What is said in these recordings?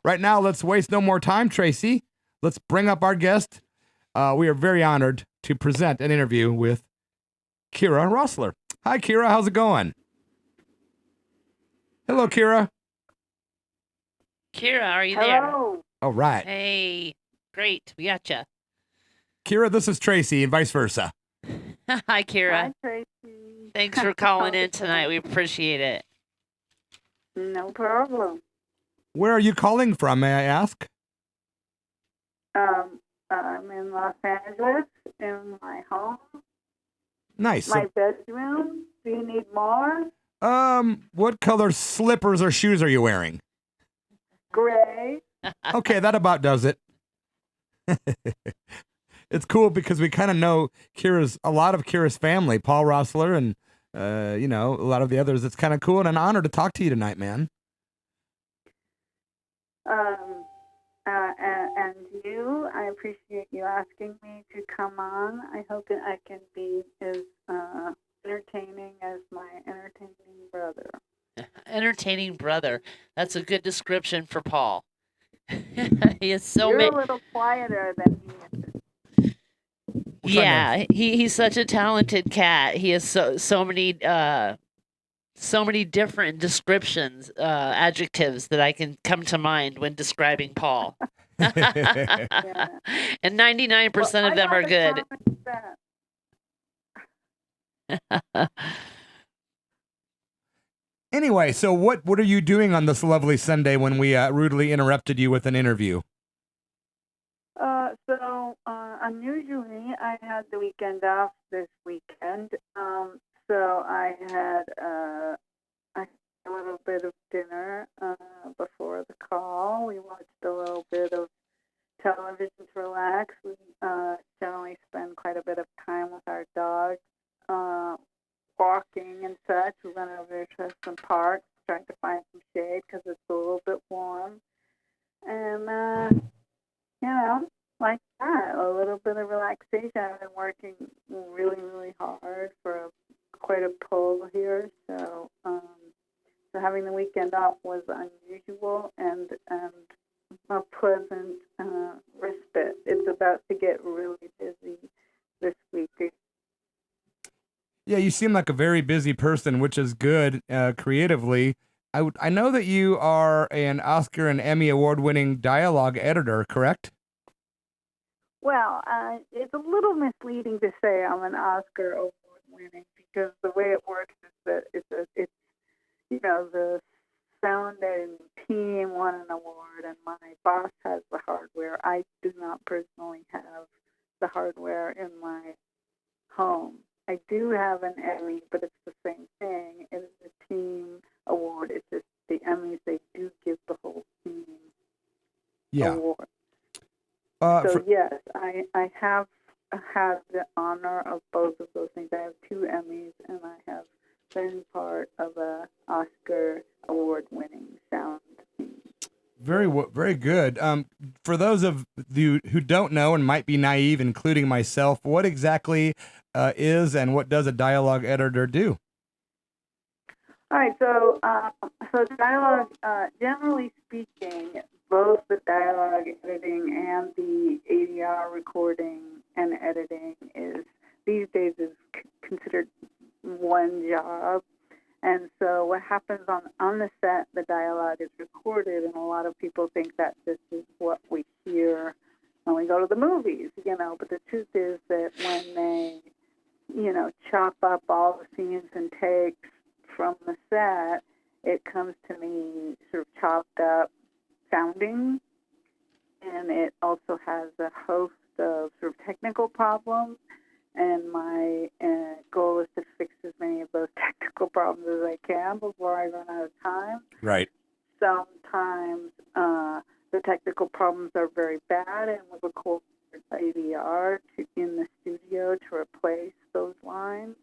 Right now, let's waste no more time, Tracy. Let's bring up our guest. We are very honored to present an interview with Kira Rossler. Hi, Kira. How's it going? Hello, Kira. Kira, are you there? Hello. All right. Hey, great. We got you. Kira, this is Tracy and vice versa. Hi, Kira. Hi, Tracy. Thanks for calling in tonight. We appreciate it. No problem. Where are you calling from, may I ask? I'm in Los Angeles in my home. Nice. My bedroom. Do you need more? What color slippers or shoes are you wearing? Gray. Okay, that about does it. It's cool because we kind of know a lot of Kira's family, Paul Rossler and, a lot of the others. It's kind of cool and an honor to talk to you tonight, man. And you, I appreciate you asking me to come on. I hope that I can be as entertaining as my entertaining brother. Entertaining brother. That's a good description for Paul. He is so You're a little quieter than he is. Yeah, he's such a talented cat. He has so many different descriptions, adjectives that I can come to mind when describing Paul. Yeah. And 99% of them are good. Anyway, so what are you doing on this lovely Sunday when we rudely interrupted you with an interview? Unusually, I had the weekend off this weekend, so I had a little bit of dinner before the call. We watched a little bit of television to relax. We generally spend quite a bit of time with our dogs, walking and such. We went over to some parks, trying to find some shade because it's a little bit warm. And, like that, a little bit of relaxation. I've been working really, really hard for quite a pull here, so having the weekend off was unusual and a pleasant respite. It's about to get really busy this week. Yeah, you seem like a very busy person, which is good creatively. I know that you are an Oscar and Emmy award-winning dialogue editor, correct? Well, it's a little misleading to say I'm an Oscar award-winning because the way it works is that it's the sound and team won an award and my boss has the hardware. I do not personally have the hardware in my home. I do have an Emmy, but it's the same thing. It is a team award. It's just the Emmys, they do give the whole team award. Yes, I have had the honor of both of those things. I have 2 Emmys, and I have been part of a Oscar award-winning sound team. Very good. For those of you who don't know and might be naive, including myself, what exactly is and what does a dialogue editor do? All right, so dialogue, generally speaking, both the dialogue editing and the ADR recording and editing these days is considered one job. And so what happens on the set, the dialogue is recorded, and a lot of people think that this is what we hear when we go to the movies, but the truth is that when they, chop up all the scenes and takes from the set, it comes to me sort of chopped up sounding, and it also has a host of sort of technical problems, and my goal is to fix as many of those technical problems as I can before I run out of time. Right. Sometimes the technical problems are very bad, and we record ADR in the studio to replace those lines.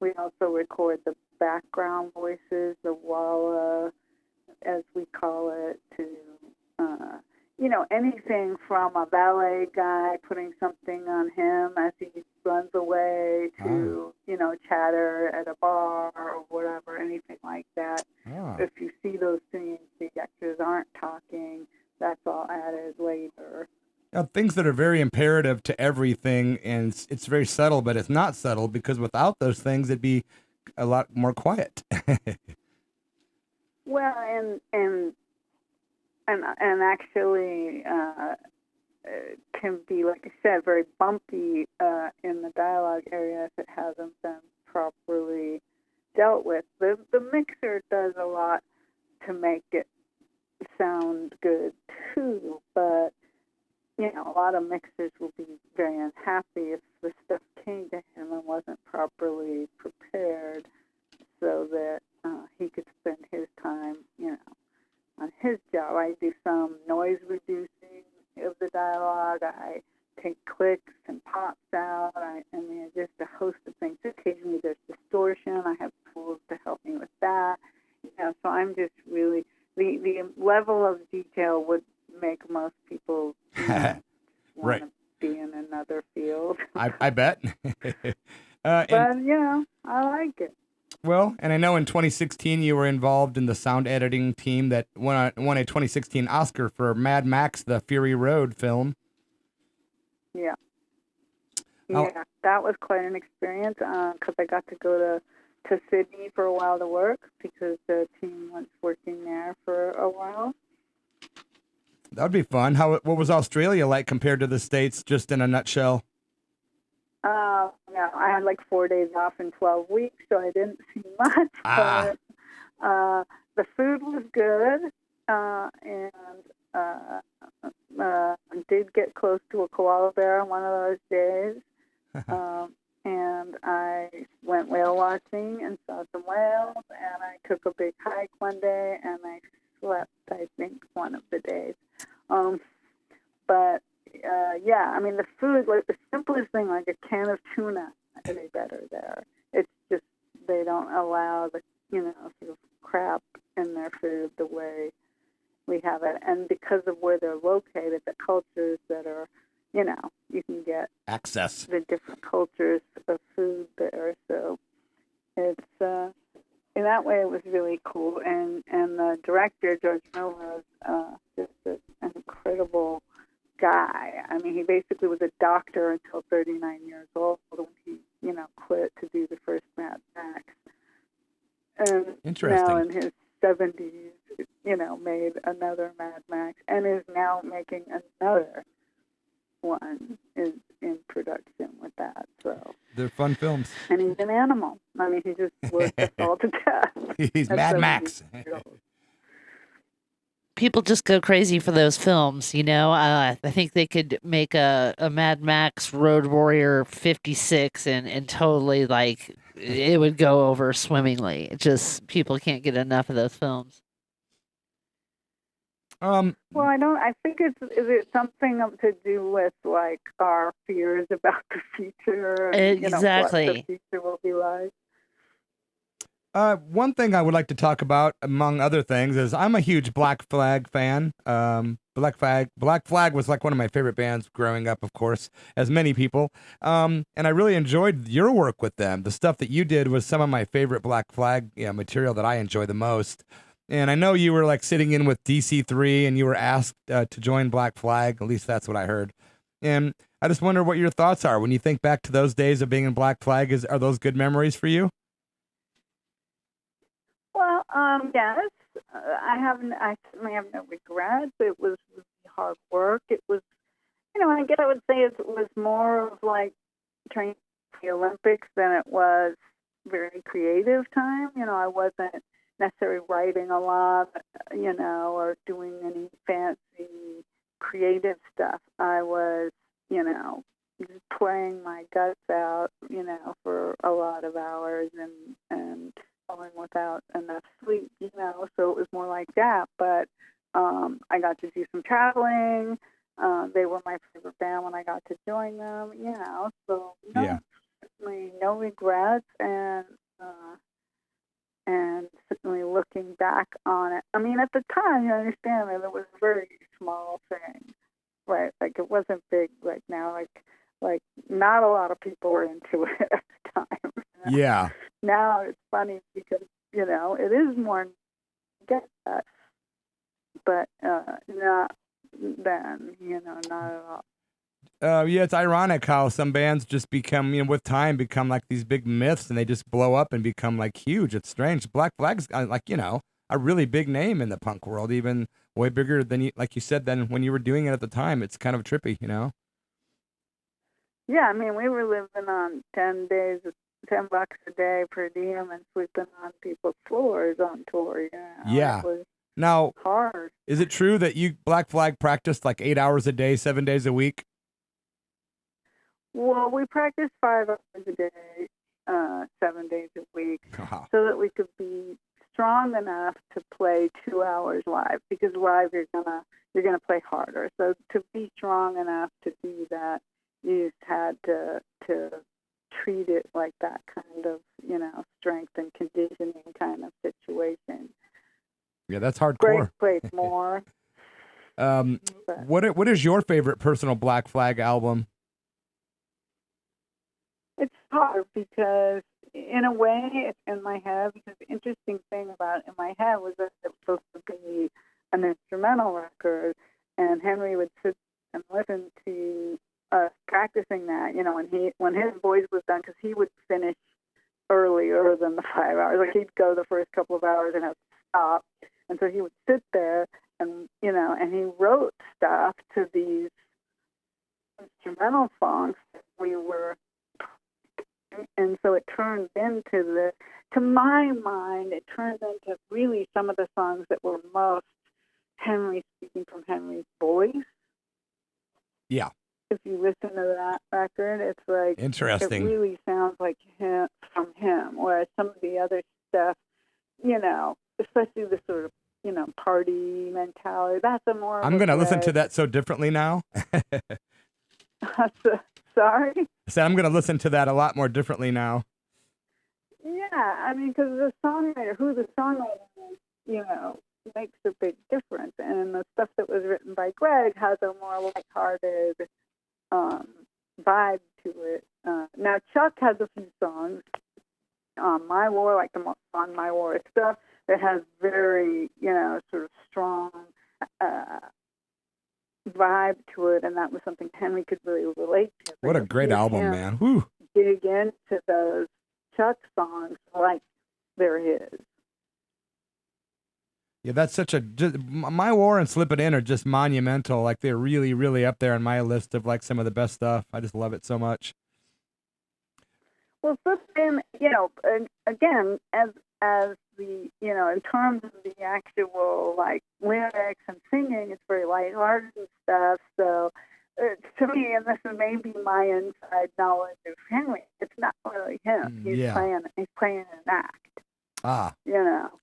We also record the background voices, the walla, as we call it, to anything from a ballet guy putting something on him as he runs away to, chatter at a bar or whatever, anything like that. If you see those scenes, the actors aren't talking. that's all added later. Things that are very imperative to everything, and it's very subtle, but it's not subtle because without those things, it'd be a lot more quiet. Well, and actually, can be, like I said, very bumpy in the dialogue area if it hasn't been properly dealt with. The mixer does a lot to make it sound good too, but a lot of mixers will be very unhappy if the stuff came to him and wasn't properly prepared, so that he could spend his time, on his job. I do some noise reducing of the dialogue. I take clicks and pops out. Just a host of things. Occasionally there's distortion. I have tools to help me with that. So I'm just really, the level of detail would make most people want right. to be in another field. I bet. But, I like it. Well, and I know in 2016 you were involved in the sound editing team that won a 2016 Oscar for Mad Max: The Fury Road film. Yeah. Yeah, that was quite an experience because I got to go to Sydney for a while to work because the team was working there for a while. That would be fun. What was Australia like compared to the States, just in a nutshell? I had like 4 days off in 12 weeks, so I didn't see much. But the food was good, and did get close to a koala bear on one of those days. And I went whale watching and saw some whales, and I took a big hike one day, and I slept, I think, one of the days. But the food, like the simplest thing, like a can of tuna, is better there. It's just they don't allow the sort of crap in their food the way we have it, and because of where they're located, the cultures that are, you can get access the different cultures of food there. So it's in that way it was really cool, and the director George Miller was just an incredible guy. I mean, he basically was a doctor until 39 years old when he, quit to do the first Mad Max. And interesting. Now in his 70s, made another Mad Max and is now making another one in production with that. So they're fun films. And he's an animal. I mean, he just worked us all to death. He's Mad Max. People just go crazy for those films, I think they could make a Mad Max Road Warrior 56 and totally, like, it would go over swimmingly. It just, people can't get enough of those films. Well, I think is it something to do with, like, our fears about the future and, exactly. What the future will be like. One thing I would like to talk about, among other things, is I'm a huge Black Flag fan. Black Flag was like one of my favorite bands growing up, of course, as many people. And I really enjoyed your work with them. The stuff that you did was some of my favorite Black Flag material that I enjoy the most. And I know you were like sitting in with DC3 and you were asked to join Black Flag. At least that's what I heard. And I just wonder what your thoughts are when you think back to those days of being in Black Flag. Are those good memories for you? Well, yes. I certainly have no regrets. It was really hard work. It was, I guess I would say it was more of like training for the Olympics than it was very creative time. I wasn't necessarily writing a lot, or doing any fancy creative stuff. I was, just playing my guts out, for a lot of hours and going without enough sleep, so it was more like that. But I got to do some traveling. They were my favorite band when I got to join them, so certainly no regrets, and certainly looking back on it. I mean, at the time, you understand that it was a very small thing, right? Like, it wasn't big like now, like not a lot of people were into it at the time. Yeah. Now it's funny because, it is more, get that. But then, not at all. Yeah, it's ironic how some bands just become, with time, become like these big myths, and they just blow up and become like huge. It's strange. Black Flag's like, a really big name in the punk world, even way bigger than like you said, than when you were doing it at the time. It's kind of trippy, Yeah, I mean, we were living on $10 a day per diem and sleeping on people's floors on tour. Yeah. It was Now, hard. is it true that you Black Flag practiced like 8 hours a day, 7 days a week? Well, we practiced 5 hours a day, 7 days a week, Wow. so that we could be strong enough to play 2 hours live. Because live, you're gonna play harder. So to be strong enough to do that, you just had to treat it like that kind of strength and conditioning kind of situation. Yeah, that's hardcore. Great played more. What is your favorite personal Black Flag album? It's hard because, in a way, it's in my head. Because the interesting thing about it in my head was that it was supposed to be an instrumental record, and Henry would sit and listen to us practicing that. When his voice was done, because he would finish earlier than the 5 hours. Like, he'd go the first couple of hours and have to stop, and so he would sit there and and he wrote stuff to these instrumental songs that we were. And so it turned into to my mind, it turned into really some of the songs that were most Henry, speaking from Henry's voice. Yeah. If you listen to that record, it's like, interesting. It really sounds like him, from him, whereas some of the other stuff, especially the sort of, party mentality, that's a more. I'm going to listen to that so differently now. Sorry? I said I'm going to listen to that a lot more differently now. Yeah, I mean, because who the songwriter is, makes a big difference. And the stuff that was written by Greg has a more lighthearted vibe to it. Now, Chuck has a few songs on My War, like the On My War stuff, that has very, sort of strong vibe to it, and that was something Henry could really relate to. What a great album, man. Whew. Dig into those Chuck songs like they're his. Yeah, that's My War and Slip It In are just monumental. Like, they're really, really up there on my list of like some of the best stuff. I just love it so much. Well, Slip It In, again, as the, in terms of the actual, like, lyrics and singing, it's very lighthearted and stuff. So, to me, and this is maybe my inside knowledge of Henry, it's not really him. He's playing an act. Ah.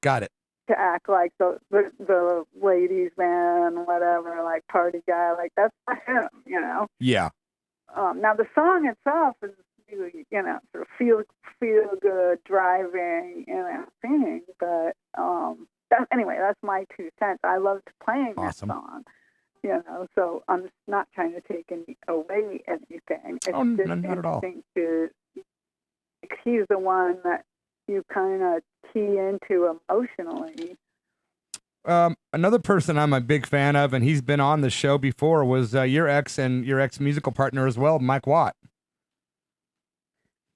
Got it. To act like the ladies' man, whatever, like party guy, like that's not him, Yeah. Now the song itself is really, sort of feel good, driving, singing. But anyway, that's my 2 cents. I loved playing awesome. that song, So I'm just not trying to take away anything. It's just not at all. He's the one that you kind of key into emotionally. Another person I'm a big fan of, and he's been on the show before, was your ex musical partner as well, Mike Watt.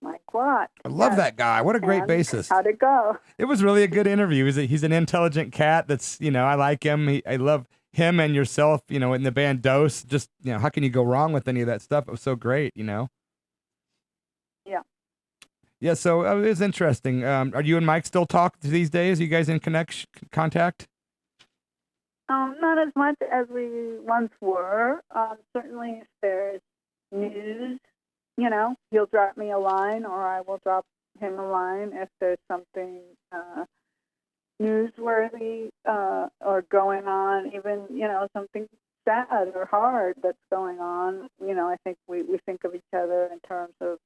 Mike Watt. I love that guy. What a great bassist. How'd it go? It was really a good interview. He's an intelligent cat that's, I like him. I love him and yourself, in the band Dose. Just, how can you go wrong with any of that stuff? It was so great, Yeah. Yeah, so it was interesting. Are you and Mike still talk these days? Are you guys in contact? Not as much as we once were. Certainly if there's news, he'll drop me a line or I will drop him a line if there's something newsworthy or going on, even, something sad or hard that's going on. I think we think of each other in terms of,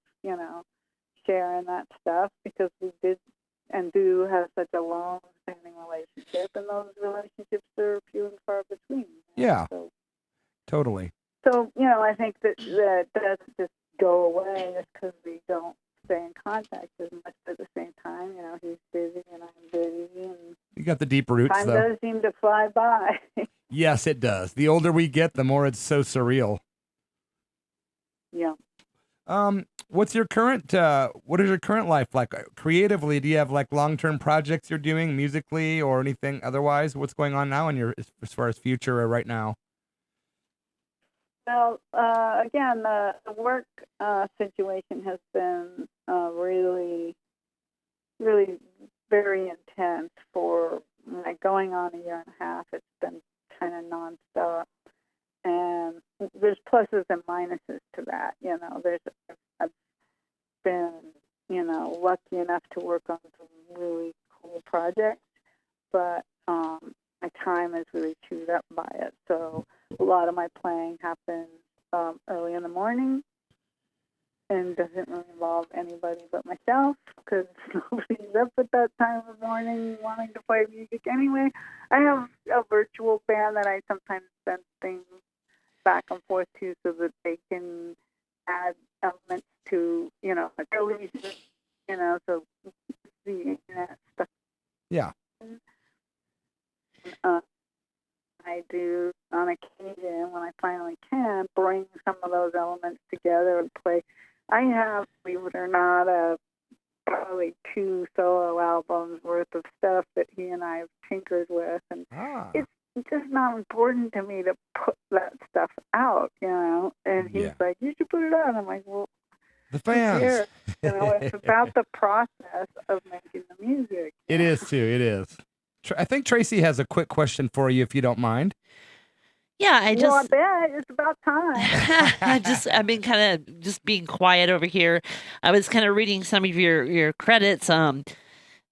sharing that stuff because we did and do have such a long-standing relationship, and those relationships are few and far between. Yeah, so, totally. So, I think that doesn't just go away just because we don't stay in contact as much. At the same time, he's busy and I'm busy, and you got the deep roots. Time does seem to fly by. Yes, it does. The older we get, the more it's so surreal. Yeah. What's your current, what is your current life like? Creatively, do you have like long-term projects you're doing musically or anything otherwise? What's going on now in your, as far as future or right now? Well, again, the work situation has been really, really very intense for like going on a year and a half. It's been kind of nonstop, and there's pluses and minuses to that. You know, I've been, lucky enough to work on some really cool projects, but my time is really chewed up by it. So a lot of my playing happens early in the morning and doesn't really involve anybody but myself because nobody's up at that time of the morning wanting to play music anyway. I have a virtual band that I sometimes send things back and forth to so that they can add elements to, like their leisure, so the internet stuff. Yeah. I do, on occasion, when I finally can, bring some of those elements together and play. I have, believe it or not, probably 2 solo albums worth of stuff that he and I have tinkered with, and it's just not important to me to put that stuff out, and he's like, you should put it out. I'm like, well, the fans. It's about the process of making the music. It is too. It is. I think Tracy has a quick question for you, if you don't mind. Yeah, I bet it's about time. I've been kind of just being quiet over here. I was kind of reading some of your credits. And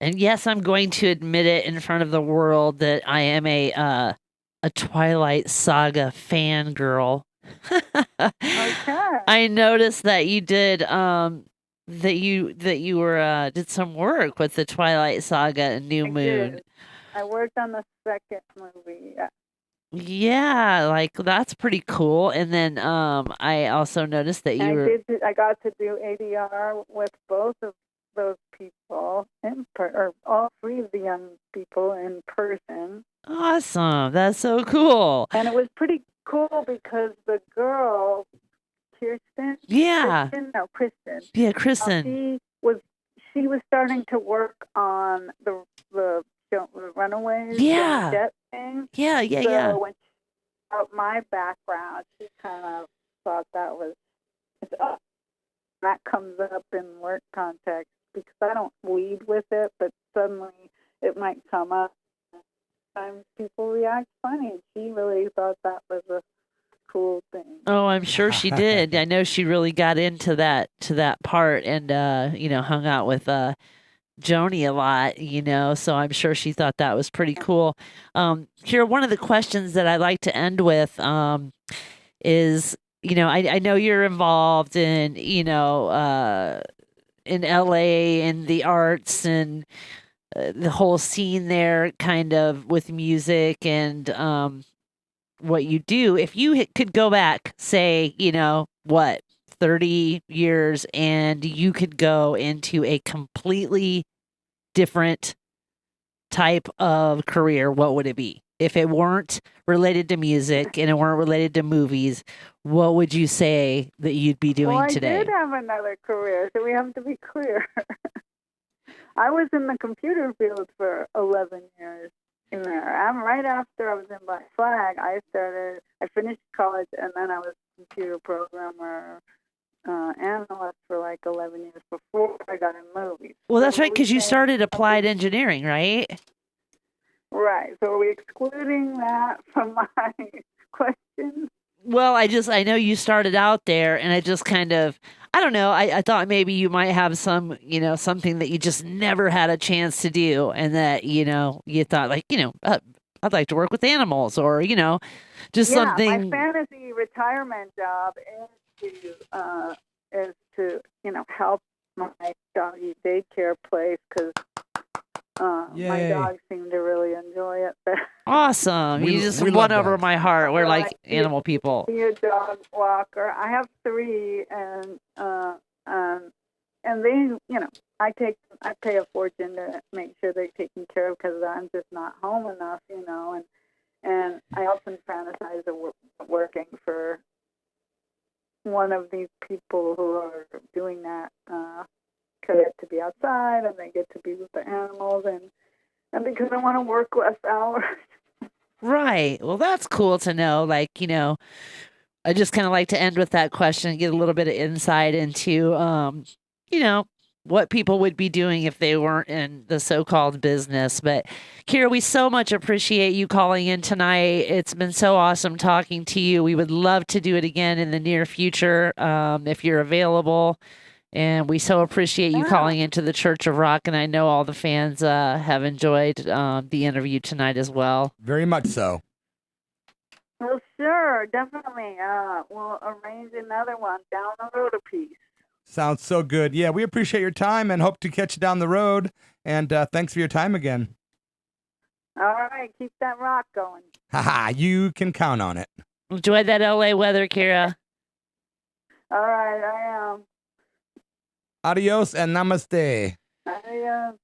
yes, I'm going to admit it in front of the world that I am a Twilight Saga fangirl. Okay. I noticed that you did that you were did some work with the Twilight Saga and New Moon. I worked on the second movie. Yeah, like that's pretty cool. And then I also noticed that I got to do ADR with both of those people or all 3 of the young people in person. Awesome. That's so cool. And it was pretty cool because the girl, Kristen. Yeah. Kristen. Yeah, Kristen. She was starting to work on the Runaways. Yeah. Jet thing. Yeah. So when she saw my background, she kind of thought that was that comes up in work context because I don't lead with it, but suddenly it might come up. Sometimes people react funny. She really thought that was a cool thing. Oh, I'm sure she did. I know she really got into that part and hung out with Joni a lot, so I'm sure she thought that was pretty cool. Here, one of the questions that I like to end with is, I know you're involved in, in LA and the arts and the whole scene there kind of with music and what you do. If you could go back, say, 30 years and you could go into a completely different type of career, what would it be? If it weren't related to music and it weren't related to movies, what would you say that you'd be doing today? I did have another career, so we have to be clear. I was in the computer field for 11 years in there. Right after I was in Black Flag, I finished college, and then I was a computer programmer, analyst for like 11 years before I got in movies. Well, that's right, because you started applied engineering, right? Right. So are we excluding that from my question? Well, I know you started out there, and I just kind of, I don't know, I thought maybe you might have some, something that you just never had a chance to do, and that, you thought like, I'd like to work with animals, or, just something. My fantasy retirement job is to help my doggy daycare place because my dogs seem to really enjoy it. Awesome! You just won over my heart. We're like animal people. Be a dog walker. I have 3, and they, I pay a fortune to make sure they're taken care of because I'm just not home enough, and I I often fantasize of working for one of these people who are doing that. Because they get to be outside and they get to be with the animals, and because I want to work less hours. Right. Well, that's cool to know. Like, I just kind of like to end with that question and get a little bit of insight into, what people would be doing if they weren't in the so-called business. But Kira, we so much appreciate you calling in tonight. It's been so awesome talking to you. We would love to do it again in the near future, if you're available. And we so appreciate you calling into the Church of Rock. And I know all the fans have enjoyed the interview tonight as well. Very much so. Well, sure, definitely. We'll arrange another one down the road a piece. Sounds so good. Yeah, we appreciate your time and hope to catch you down the road. And thanks for your time again. All right, keep that rock going. Haha, you can count on it. Enjoy that LA weather, Kira. All right, I am. Adios and namaste. Adios.